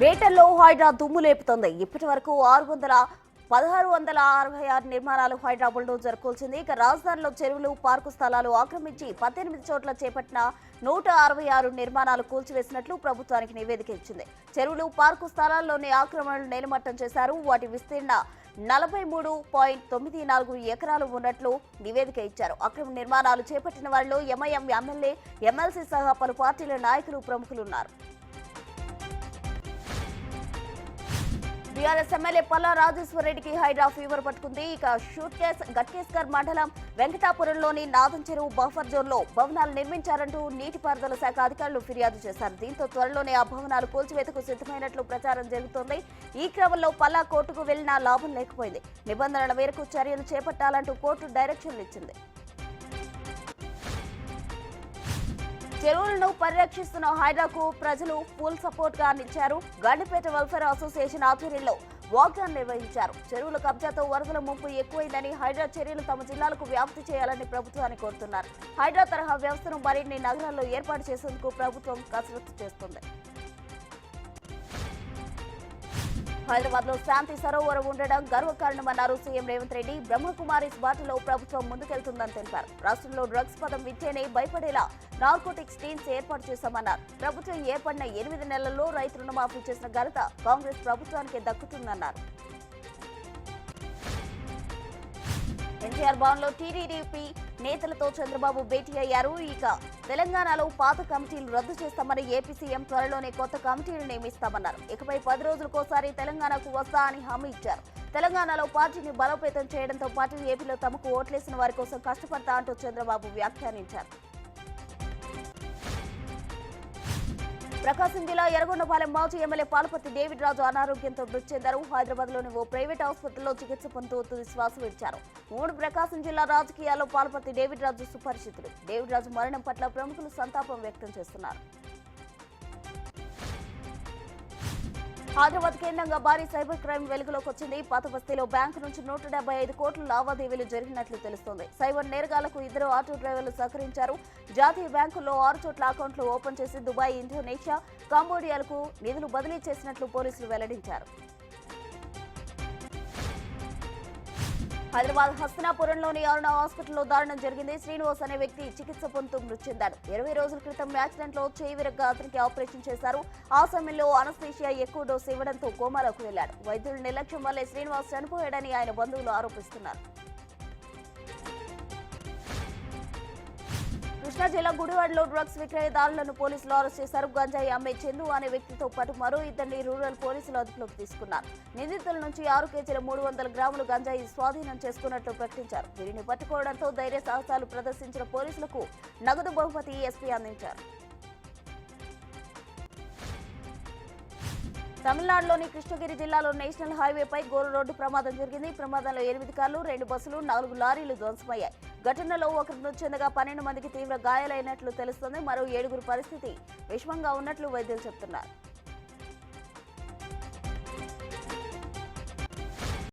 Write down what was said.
Greater లో హైడ్రా దుమ్ము లేపుతోంది. ఇప్పటి వరకు 1666 నిర్మాణాలు హైడ్రా బుల్డోజర్ కూల్చింది. ఇక రాజధానిలో చెరువులు, పార్కు స్థలాలు ఆక్రమించి 18 చోట్ల చేపట్టిన 166 నిర్మాణాలు కూల్చివేసినట్లు ప్రభుత్వానికి నివేదిక ఇచ్చింది. చెరువులు, పార్కు స్థలాల్లోని ఆక్రమణలు నేలమట్టం చేశారు. వాటి విస్తీర్ణ 43.94 ఎకరాలు ఉన్నట్లు నివేదిక ఇచ్చారు. అక్రమ నిర్మాణాలు చేపట్టిన వారిలో ఎంఐఎం ఎమ్మెల్యే, ఎమ్మెల్సీ సహా పలు పార్టీల నాయకులు, ప్రముఖులున్నారు. బీఆర్ఎస్ ఎమ్మెల్యే పల్లా రాజేశ్వర రెడ్డికి హైడ్రా ఫీవర్ పట్టుకుంది. ఇక గట్కేస్కర్ మండలం వెంకటాపురంలోని నాదం చెరువు బఫర్ జోన్ లో భవనాలు నిర్మించారంటూ నీటిపారుదల శాఖ అధికారులు ఫిర్యాదు చేశారు. దీంతో త్వరలోనే ఆ భవనాలు కూల్చివేతకు సిద్ధమైనట్లు ప్రచారం జరుగుతోంది. ఈ క్రమంలో పల్లా కోర్టుకు వెళ్లినా లాభం లేకపోయింది. నిబంధనల మేరకు చర్యలు చేపట్టాలంటూ కోర్టు డైరెక్షన్లు ఇచ్చింది. చెరువులను పరిరక్షిస్తున్న హైడ్రాకు ప్రజలు ఫుల్ సపోర్ట్ గా నిలిచారు. గండిపేట వెల్ఫేర్ అసోసియేషన్ ఆధ్వర్యంలో వాక్థాన్ నిర్వహించారు. చెరువుల కబ్జాతో వరదల ముంపు ఎక్కువైందని, హైడ్రా చర్యలు తమ జిల్లాలకు వ్యాప్తి చేయాలని ప్రభుత్వాన్ని కోరుతున్నారు. హైడ్రా తరహా వ్యవస్థను మరిన్ని నగరాల్లో ఏర్పాటు చేసేందుకు ప్రభుత్వం కసరత్తు చేస్తుంది. హైదరాబాద్ లో శాంతి సరోవరం ఉండడం గర్వకారణమన్నారు సీఎం రేవంత్ రెడ్డి. బ్రహ్మకుమారిస్ బాటలో ప్రభుత్వం ముందుకెళ్తుందని తెలిపారు. రాష్ట్రంలో డ్రగ్స్ పదం వింటేనే భయపడేలా నార్కోటిక్స్ టీమ్స్ ఏర్పాటు చేశామన్నారు. ప్రభుత్వం ఏర్పడిన 8 నెలల్లో రైతు రుణమాఫీ చేసిన ఘనత కాంగ్రెస్ ప్రభుత్వానికి దక్కుతుందన్నారు. ఎన్టీఆర్ భవన్ లో టీడీపీ నేతలతో చంద్రబాబు భేటీ అయ్యారు. ఇక తెలంగాణలో పాత కమిటీలు రద్దు చేస్తామని ఏపీ సీఎం త్వరలోనే కొత్త కమిటీలు నియమిస్తామన్నారు. ఇకపై 10 రోజులకోసారి తెలంగాణకు వస్తా అని హామీ ఇచ్చారు. తెలంగాణలో పార్టీని బలోపేతం చేయడంతో పాటు ఏపీలో తమకు ఓట్లేసిన వారి కోసం కష్టపడతా అంటూ చంద్రబాబు వ్యాఖ్యానించారు. ప్రకాశం జిల్లా ఎర్రగొండపాలెం మాజీ ఎమ్మెల్యే పాలపర్తి డేవిడ్ రాజు అనారోగ్యంతో మృతి చెందారు. హైదరాబాద్ లోని ఓ ప్రైవేట్ ఆసుపత్రిలో చికిత్స పొందుతూ తుది శ్వాస విడిచారు. ప్రకాశం జిల్లా రాజకీయాల్లో పాలపర్తి డేవిడ్ రాజు సుపరిచితుడు. డేవిడ్ రాజు మరణం పట్ల ప్రముఖులు సంతాపం వ్యక్తం చేస్తున్నారు. హైదరాబాద్ కేంద్రంగా భారీ సైబర్ క్రైమ్ వెలుగులోకి వచ్చింది. పాత బస్తీలో బ్యాంకు నుంచి 175 కోట్ల లావాదేవీలు జరిగినట్లు తెలుస్తోంది. సైబర్ నేరగాళ్లకు 2 ఆటో డ్రైవర్లు సహకరించారు. జాతీయ బ్యాంకుల్లో 6 చోట్ల అకౌంట్లు ఓపెన్ చేసి దుబాయ్, ఇండోనేషియా, కంబోడియాలకు నిధులు బదిలీ చేసినట్లు పోలీసులు వెల్లడించారు. హైదరాబాద్ హస్తినాపురంలోని అరుణ హాస్పిటల్లో దారుణం జరిగింది. శ్రీనివాస్ అనే వ్యక్తి చికిత్స పొందుతూ మృతి చెందాడు. 20 రోజుల క్రితం యాక్సిడెంట్ లో చేయి విరగ్గా అతనికి ఆపరేషన్ చేశారు. ఆ సమయంలో అనస్థీషియా ఎక్కువ డోసు ఇవ్వడంతో కోమాలోకి వెళ్లాడు. వైద్యుల నిర్లక్ష్యం వల్లే శ్రీనివాస్ చనిపోయాడని ఆయన బంధువులు ఆరోపిస్తున్నారు. కృష్ణా జిల్లా గుడివాడలో డ్రగ్స్ విక్రయదారులను పోలీసులు అరెస్ట్ చేశారు. గంజాయి అమ్మే చందు అనే వ్యక్తితో పాటు మరో 2 రూరల్ పోలీసులు అదుపులోకి తీసుకున్నారు. నిందితుల నుంచి 6 కేజీల 300 గ్రాములు గంజాయి స్వాధీనం చేసుకున్నట్లు ప్రకటించారు. వీరిని పట్టుకోవడంతో ధైర్య సాహసాలు ప్రదర్శించిన పోలీసులకు నగదు బహుమతి ఎస్పీ అందించారు. తమిళనాడులోని కృష్ణగిరి జిల్లాలో నేషనల్ హైవేపై ఘోర రోడ్డు ప్రమాదం జరిగింది. ప్రమాదంలో 8 కార్లు, 2 బస్సులు, 4 లారీలు ధ్వంసమయ్యాయి. ఘటనలో ఒకరు మృతి చెందగా 12 మందికి తీవ్ర గాయాలైనట్లు తెలుస్తోంది. మరో 7 పరిస్థితి విషమంగా ఉన్నట్లు వైద్యులు చెబుతున్నారు.